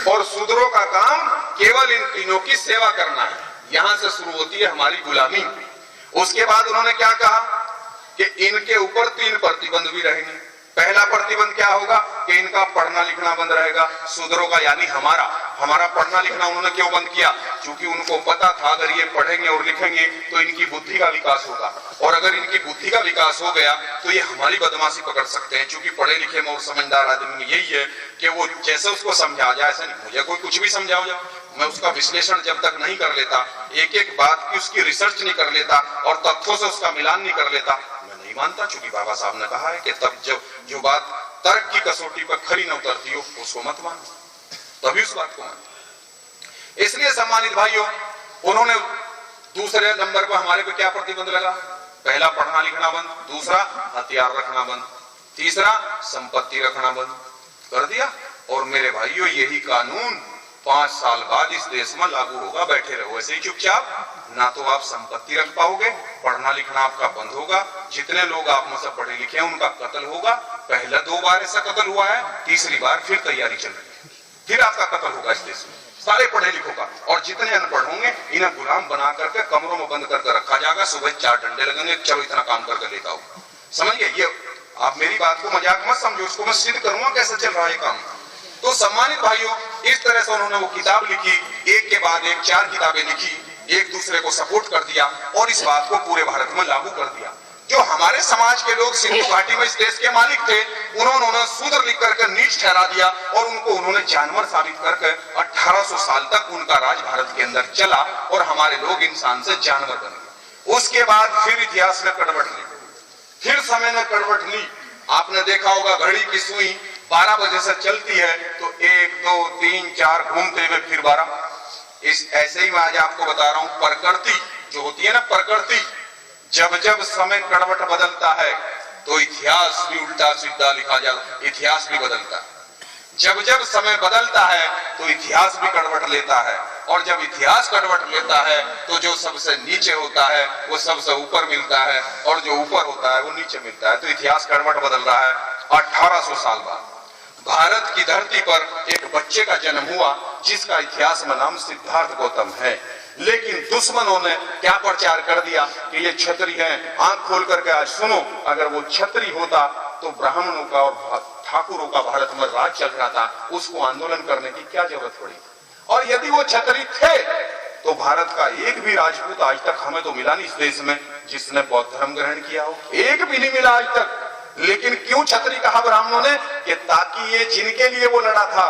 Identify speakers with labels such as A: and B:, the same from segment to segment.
A: और शूद्रों का काम केवल इन तीनों की सेवा करना है। यहां से शुरू होती है हमारी गुलामी। उसके बाद उन्होंने क्या कहा कि इनके ऊपर 3 प्रतिबंध भी रहेंगे। पहला प्रतिबंध क्या होगा कि इनका पढ़ना लिखना बंद रहेगा, शूद्रों का यानी हमारा पढ़ना लिखना उन्होंने क्यों बंद किया? क्योंकि उनको पता था अगर ये पढ़ेंगे और लिखेंगे तो इनकी बुद्धि का विकास होगा, और अगर इनकी बुद्धि का विकास हो गया तो ये हमारी बदमाशी पकड़ सकते हैं। क्योंकि पढ़े लिखे में और समझदार आदमी में यही है कि वो जैसे उसको समझा जाए, ऐसा नहीं मुझे कोई कुछ भी समझाओ जाओ, मैं उसका विश्लेषण जब तक नहीं कर लेता, एक एक बात की उसकी रिसर्च नहीं कर लेता और तथ्यों से उसका मिलान नहीं कर लेता, मैं नहीं मानता। क्योंकि बाबा साहब ने कहा है कि तब जब जो बात तर्क की कसौटी पर खरी न उतरती हो उसको मत मानो, तभी उस बात को मानो। इसलिए सम्मानित भाइयों, उन्होंने दूसरे नंबर पर हमारे पे क्या प्रतिबंध लगा? पहला पढ़ना लिखना बंद, दूसरा हथियार रखना बंद, तीसरा संपत्ति रखना बंद कर दिया। और मेरे भाइयों, यही कानून 5 साल बाद इस देश में लागू होगा। बैठे रहो ऐसे ही चुपचाप, ना तो आप संपत्ति रख पाओगे, पढ़ना लिखना आपका बंद होगा, जितने लोग आप में से पढ़े लिखे हैं उनका कत्ल होगा। पहला 2 बार ऐसा कत्ल हुआ है, तीसरी बार फिर तैयारी चल रही है, फिर आपका कत्ल होगा इस देश में सारे पढ़े लिखों का। और जितने अनपढ़ होंगे इन्हें गुलाम बना करके कमरों में बंद करके रखा जाएगा। सुबह 4 डंडे लगेंगे, चलो इतना काम करके लेता हूं। समझिए, ये आप मेरी बात को मजाक मत समझो, उसको मैं सिद्ध करूंगा कैसे चल रहा है काम। तो सम्मानित भाइयों, इस तरह से उन्होंने वो किताब लिखी, एक के बाद एक 4 किताबें लिखी, एक दूसरे को सपोर्ट कर दिया और इस बात को पूरे भारत में लागू कर दिया। जो हमारे समाज के लोग सिंधु घाटी में इस देश के मालिक थे, उन्होंने शूद्र लिख करके नीच ठहरा दिया और उनको उन्होंने जानवर साबित करके 1800 साल तक उनका राज भारत के अंदर चला और हमारे लोग इंसान से जानवर बन गए। उसके बाद फिर इतिहास ने करवट ली, फिर समय ने करवट ली। आपने देखा होगा घड़ी की सुई 12 बजे से चलती है तो 1 2 3 4 घूमते हुए फिर 12। इस ऐसे ही मैं आज आपको बता रहा हूं, प्रकृति जो होती है ना, प्रकृति जब जब समय करवट बदलता है तो इतिहास भी उल्टा सीधा लिखा जाता, इतिहास भी बदलता है। जब जब समय बदलता है तो इतिहास भी करवट लेता है, और जब इतिहास करवट लेता है तो जो सबसे नीचे होता है वो सबसे ऊपर मिलता है, और जो ऊपर होता है वो नीचे मिलता है। तो इतिहास करवट बदल रहा है। 1800 साल बाद भारत की धरती पर एक बच्चे का जन्म हुआ जिसका इतिहास में नाम सिद्धार्थ गौतम है। लेकिन दुश्मनों ने क्या प्रचार कर दिया कि ये क्षत्रिय हैं। आंख खोल करके आज सुनो, अगर वो क्षत्रिय होता तो ब्राह्मणों का और ठाकुरों का भारत में राज चल रहा था, उसको आंदोलन करने की क्या जरूरत पड़ी? और यदि वो क्षत्रिय थे तो भारत का एक भी राजपूत आज तक हमें तो मिला नहीं इस देश में जिसने बौद्ध धर्म ग्रहण किया हो, एक भी नहीं मिला आज तक। लेकिन क्यों क्षत्रिय कहा ब्राह्मणों ने? कि ताकि ये जिनके लिए वो लड़ा था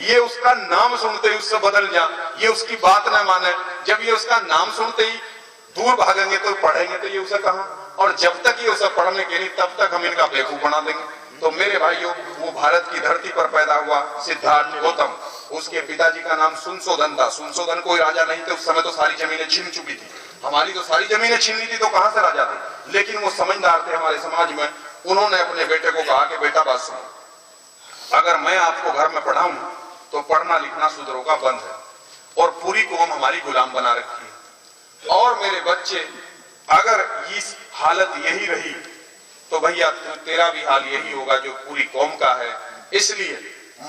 A: ये उसका नाम सुनते ही उससे बदल जा, ये उसकी बात न माने। जब ये उसका नाम सुनते ही दूर भागेंगे तो पढ़ेंगे तो ये उसे कहा, और जब तक ये उसे पढ़ने के लिए तब तक हम इनका बेवकूफ बना देंगे। तो मेरे भाइयों, वो भारत की धरती पर पैदा हुआ सिद्धार्थ गौतम, उसके पिताजी का नाम सुनशोधन था। सुनशोधन कोई राजा नहीं थे, उस समय तो सारी जमीनें छीन चुकी थी, हमारी तो सारी जमीनें छीन ली थी, तो कहां से राजा थे? लेकिन वो समझदार थे हमारे समाज में। उन्होंने अपने बेटे को कहा कि बेटा बात सुनो, अगर मैं आपको घर में पढ़ाऊं तो पढ़ना लिखना शूद्रों का बंद है, और पूरी कौम हमारी गुलाम बना रखी है, और मेरे बच्चे अगर इस हालत यही रही तो भैया तेरा भी हाल यही होगा जो पूरी कौम का है। इसलिए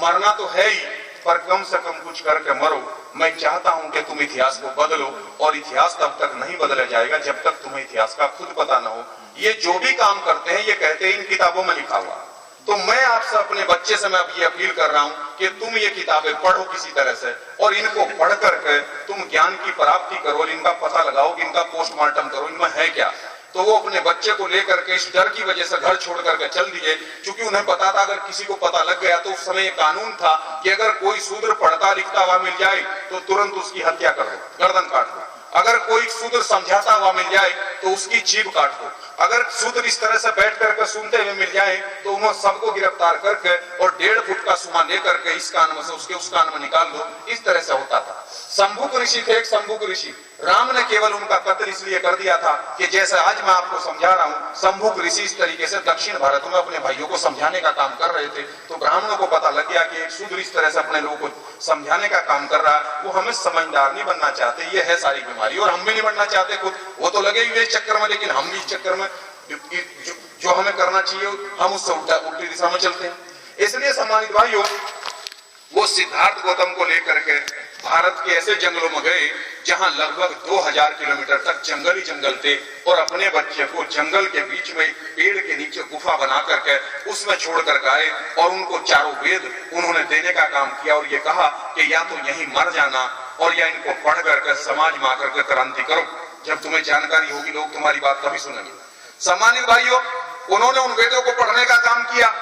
A: मरना तो है ही, पर कम से कम कुछ करके मरो। मैं चाहता हूं कि तुम इतिहास को बदलो, और इतिहास तब तक नहीं बदला जाएगा जब तक तुम्हें इतिहास का खुद पता न हो। ये जो भी काम करते हैं ये कहते हैं इन किताबों में लिखा हुआ। तो मैं आपसे अपने बच्चे से मैं अब ये अपील कर रहा हूं कि तुम ये किताबें पढ़ो किसी तरह से, और इनको पढ़ करके तुम ज्ञान की प्राप्ति करो, इनका पता लगाओ, इनका पोस्टमार्टम करो, इनमें है क्या। तो वो अपने बच्चे को लेकर के इस डर की वजह से घर छोड़ करके चल दिए, क्योंकि उन्हें पता था अगर किसी को पता लग गया तो उस समय कानून था कि अगर कोई शूद्र पढ़ता लिखता हुआ मिल जाए तो तुरंत उसकी हत्या कर दो, गर्दन काट दो। अगर कोई शूद्र समझाता हुआ मिल जाए तो उसकी जीभ काट दो। अगर शूद्र इस तरह से बैठ करके सुनते हुए मिल जाए तो उन्हें सबको गिरफ्तार करके और 1.5 फुट का सुमा लेकर के इस कान में से उसके उस कान में निकाल दो। इस तरह से होता था। शंभुक ऋषि थे, एक शंभुक ऋषि, राम ने केवल उनका कत्ल इसलिए कर दिया था कि जैसे आज मैं आपको समझा रहा हूं, शंभुक ऋषि इस तरीके से दक्षिण भारत में अपने भाइयों को समझाने का काम कर रहे थे। तो ब्राह्मणों को पता लग गया कि एक शूद्र इस तरह से अपने लोगों को समझाने का काम कर रहा है, वो हमें समझदार नहीं बनना चाहते, ये है सारी बीमारी, और हम भी नहीं बनना चाहते खुद। वो तो लगे हुए चक्कर में, लेकिन हम भी इस चक्कर में जो हमें करना चाहिए हम उससे उल्टी दिशा में चलते हैं। इसलिए सम्मानित भाइयों, वो सिद्धार्थ गौतम को लेकर के भारत के ऐसे जंगलों में गए जहां लगभग 2000 किलोमीटर तक जंगल ही जंगल थे, और अपने बच्चे को जंगल के बीच में पेड़ के नीचे गुफा बना करके उसमें छोड़ कर आए और उनको चारों वेद उन्होंने देने का काम किया और ये कहा कि या तो यहीं मर जाना और या इनको पढ़ करके समाज में आकर के क्रांति करो। जब तुम्हें जानकारी होगी लोग तुम्हारी बात कभी सुनेंगे। सम्मानित भाइयों, उन्होंने उन वेदों को पढ़ने का काम किया,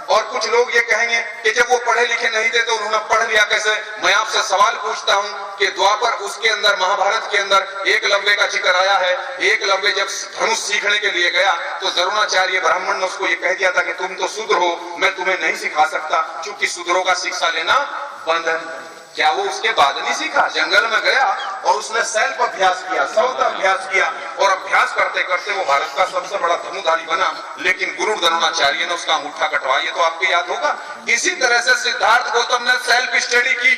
A: और कुछ लोग ये कहेंगे कि जब वो पढ़े लिखे नहीं थे तो उन्होंने पढ़ लिया कैसे। मैं आपसे सवाल पूछता हूं कि द्वापर उसके अंदर महाभारत के अंदर एकलव्य का जिक्र आया है। एकलव्य जब धनुष सीखने के लिए गया तो द्रोणाचार्य ब्राह्मण ने उसको ये कह दिया था कि तुम तो शूद्र हो, मैं तुम्हें नहीं सिखा सकता, क्योंकि शूद्रों का शिक्षा लेना बंधन। क्या वो उसके बाद नहीं सीखा? जंगल में गया और उसने सेल्फ अभ्यास किया, स्वत अभ्यास किया, और अभ्यास करते करते वो भारत का सबसे बड़ा धनुधारी बना। लेकिन गुरु द्रोणाचार्य ने उसका अंगूठा कटवाया, ये तो आपके याद होगा। इसी तरह से सिद्धार्थ गौतम ने सेल्फ स्टडी की।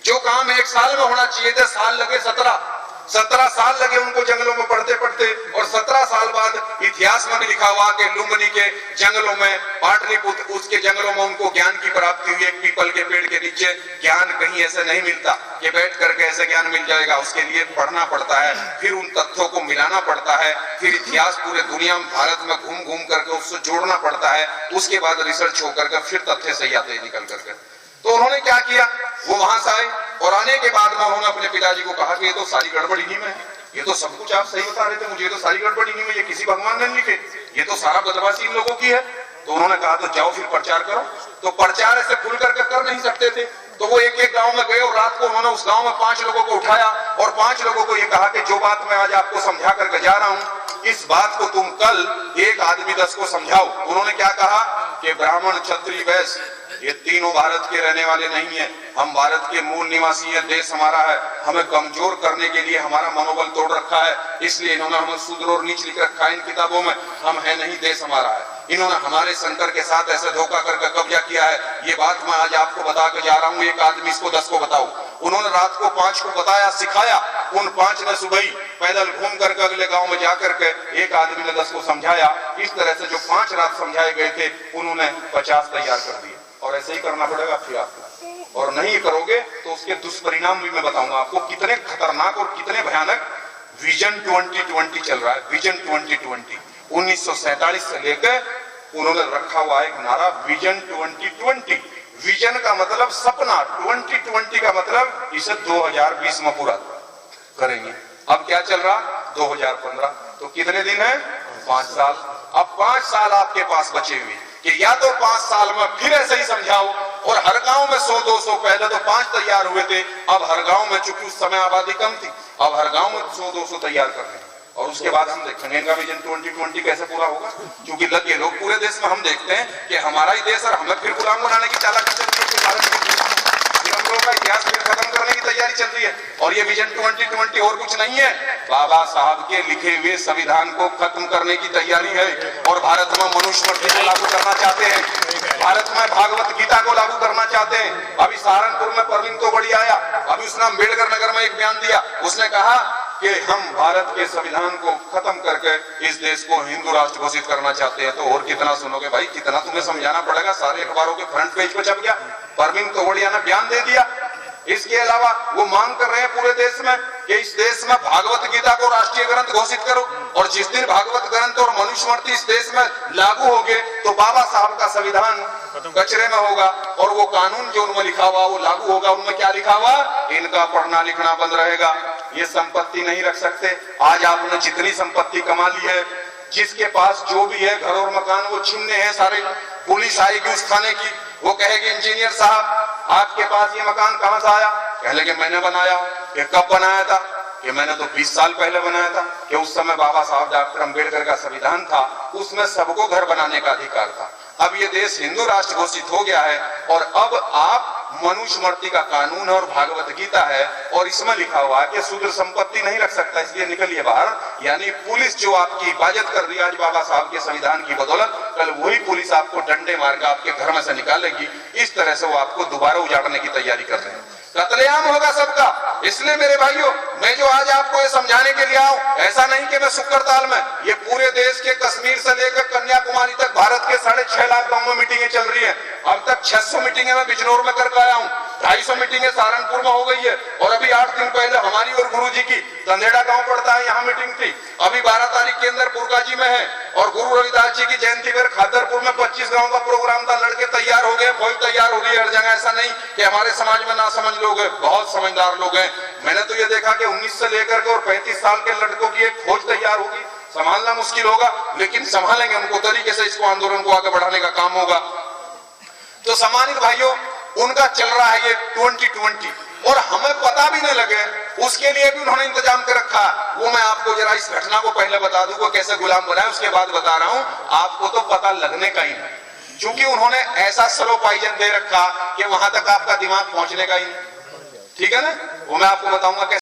A: जो काम 1 साल में होना चाहिए थे, साल लगे 17 साल लगे उनको जंगलों में पढ़ते पढ़ते। और 17 साल बाद इतिहास में भी लिखा हुआ कि लुम्बिनी के जंगलों में, पाटलिपुत्र उसके जंगलों में उनको ज्ञान की प्राप्ति हुई। एक पीपल के पेड़ के नीचे ज्ञान कहीं ऐसे नहीं मिलता कि बैठ करके ऐसे ज्ञान मिल जाएगा, उसके लिए पढ़ना पड़ता है, फिर उन तथ्यों को मिलाना पड़ता है, फिर इतिहास पूरे दुनिया में भारत में घूम घूम करके उससे जोड़ना पड़ता है, उसके बाद रिसर्च होकर के फिर तथ्य सही आते निकल करके। तो उन्होंने क्या किया, वो वहां से आए और आने के बाद में उन्होंने अपने पिताजी को कहा कि ये तो सारी गड़बड़ी नहीं में, ये तो सब कुछ आप सही बता रहे थे, मुझे तो सारी गड़बड़ी नहीं में, ये किसी भगवान ने नहीं लिखे, ये तो सारा बदमाशी इन लोगों की है। तो उन्होंने कहा तो जाओ फिर प्रचार करो। तो प्रचार ऐसे खुल करके कर नहीं सकते थे, तो वो एक एक गांव में गए और रात को उन्होंने उस गांव में 5 लोगों को उठाया और 5 लोगों को ये कहा कि जो बात मैं आज आपको समझा करके जा रहा हूं, इस बात को तुम कल एक आदमी 10 को समझाओ। उन्होंने क्या कहा कि ब्राह्मण, क्षत्रिय, वैश्य ये तीनों भारत के रहने वाले नहीं है, हम भारत के मूल निवासी है, देश हमारा है, हमें कमजोर करने के लिए हमारा मनोबल तोड़ रखा है, इसलिए इन्होंने हमें शूद्र और नीच लिख रखा है इन किताबों में, हम है नहीं, देश हमारा है। इन्होंने हमारे शंकर के साथ ऐसे धोखा करके कब्जा किया है, ये बात मैं आज आपको बता के जा रहा हूँ, एक आदमी इसको 10 को बताओ। उन्होंने रात को 5 को बताया, सिखाया, उन 5 ने सुबह ही पैदल घूम करके अगले गांव में जाकर के एक आदमी ने 10 को समझाया। इस तरह से जो 5 रात समझाए गए थे उन्होंने 50 तैयार कर दिए, और ऐसे ही करना पड़ेगा फिर आपको, और नहीं करोगे तो उसके दुष्परिणाम भी मैं बताऊंगा आपको कितने खतरनाक और कितने भयानक। विजन 2020 चल रहा है, विजन 2020 1947 से लेकर उन्होंने रखा हुआ एक नारा, विजन 2020। विजन का मतलब सपना, 2020 का मतलब इसे 2020 में पूरा करेंगे। अब क्या चल रहा, 2015, तो कितने दिन है, 5 साल। अब 5 साल आपके पास बचे हुए कि या तो 5 साल में फिर ऐसे ही समझाओ, और हर गांव में 100-200, पहले तो 5 तैयार हुए थे, अब हर गांव में, चूंकि उस समय आबादी कम थी, अब हर गांव में 100-200 तैयार कर रहे हैं। और उसके बाद हम देखेंगे इनका विजन 2020 कैसे पूरा होगा, क्योंकि लगे लोग पूरे देश में हम देखते हैं कि हमारा ही देश और हमें फिर गुलाम बनाने की चालाकी चल रही है, हम लोगों का इतिहास फिर खत्म करने की तैयारी चल रही है। और ये विजन 2020 और कुछ नहीं है, बाबा साहब के लिखे हुए संविधान को खत्म करने की तैयारी है, और भारत में मनुस्मृति को लागू करना चाहते हैं, भारत में भागवत गीता को लागू करना चाहते हैं। अभी सहारनपुर में परवीन तोगड़ी आया, अभी उसने अम्बेडकर नगर में एक बयान दिया, उसने कहा कि हम भारत के संविधान को खत्म करके इस देश को हिंदू राष्ट्र घोषित करना चाहते हैं। तो और कितना सुनोगे भाई, कितना तुम्हें समझाना पड़ेगा, सारे अखबारों के फ्रंट पेज पे छप गया, परवीन तोगड़िया ने बयान दे दिया। इसके अलावा वो मांग कर रहे हैं पूरे देश में कि इस देश में भागवत गीता को राष्ट्रीय ग्रंथ घोषित करो, और जिस दिन भागवत ग्रंथ और मनुस्मृति इस देश में लागू होंगे तो बाबा साहब का संविधान कचरे में होगा, और वो कानून जो उनमें लिखा हुआ वो लागू होगा। उनमें क्या लिखा हुआ, इनका पढ़ना लिखना बंद रहेगा, ये संपत्ति नहीं रख सकते। आज आपने जितनी संपत्ति कमा ली है, जिसके पास जो भी है घर और मकान, वो छीनने हैं सारे। पुलिस आएगी उस थाने की, वो कहेगी इंजीनियर साहब आपके पास ये मकान कहां से आया, कह लेंगे मैंने बनाया। ये कब बनाया था, कि मैंने तो 20 साल पहले बनाया था, कि उस समय बाबा साहब डॉक्टर अम्बेडकर का संविधान था, उसमें सबको घर बनाने का अधिकार था। अब ये देश हिंदू राष्ट्र घोषित हो गया है, और अब आप मनुस्मृति का कानून और भागवत गीता है, और इसमें लिखा हुआ है कि शूद्र संपत्ति नहीं रख सकता, इसलिए निकलिए बाहर। यानी पुलिस जो आपकी हिफाजत कर रही है आज बाबा साहब के संविधान की बदौलत, कल वही पुलिस आपको डंडे मार के आपके घर में से निकालेगी। इस तरह से वो आपको दोबारा उजाड़ने की तैयारी कर रहे हैं। कत्लेआम होगा सबका। इसलिए मेरे भाइयों, मैं जो आज आपको ये समझाने के लिए आऊं, ऐसा नहीं कि मैं शुक्रताल में, ये पूरे देश के कश्मीर से लेकर कन्याकुमारी तक भारत के 6.5 लाख गांव में मीटिंगें चल रही है। अब तक 600 मीटिंगें मैं बिजनौर में करके आया हूं। 250 मीटिंगें सहारनपुर में हो गई है, और अभी 8 दिन पहले हमारी और गुरु जी की तंदेड़ा गांव पड़ता है, यहाँ मीटिंग थी। अभी 12 तारीख के अंदर पुरकाजी में है, और गुरु रविदास जी की जयंती पर खादरपुर में 25 गांव का प्रोग्राम था। लड़के तैयार हो गए, फौज तैयार हो रही है हर जगह। ऐसा नहीं कि हमारे समाज में ना समझ लोग हैं, बहुत समझदार लोग हैं। मैंने तो ये देखा कि 19 से लेकर के और 35 साल के लड़कों की एक फौज तैयार होगी। संभालना मुश्किल होगा, लेकिन संभालेंगे, उनको तरीके से इसको आंदोलन को आगे बढ़ाने का काम होगा। तो सम्मानित भाइयों, उनका चल रहा है ये 2020, और हमें पता भी नहीं लगे उसके लिए भी उन्होंने इंतजाम कर रखा। वो मैं आपको जरा इस घटना को पहले बता दूं, वो कैसे गुलाम बनाए, उसके बाद बता रहा हूं। आपको तो पता लगने का ही नहीं, क्योंकि उन्होंने ऐसा स्लो पॉइजन दे रखा कि वहां तक आपका दिमाग पहुंचने का ही नहीं। ठीक है ना, वो मैं आपको बताऊंगा कैसे।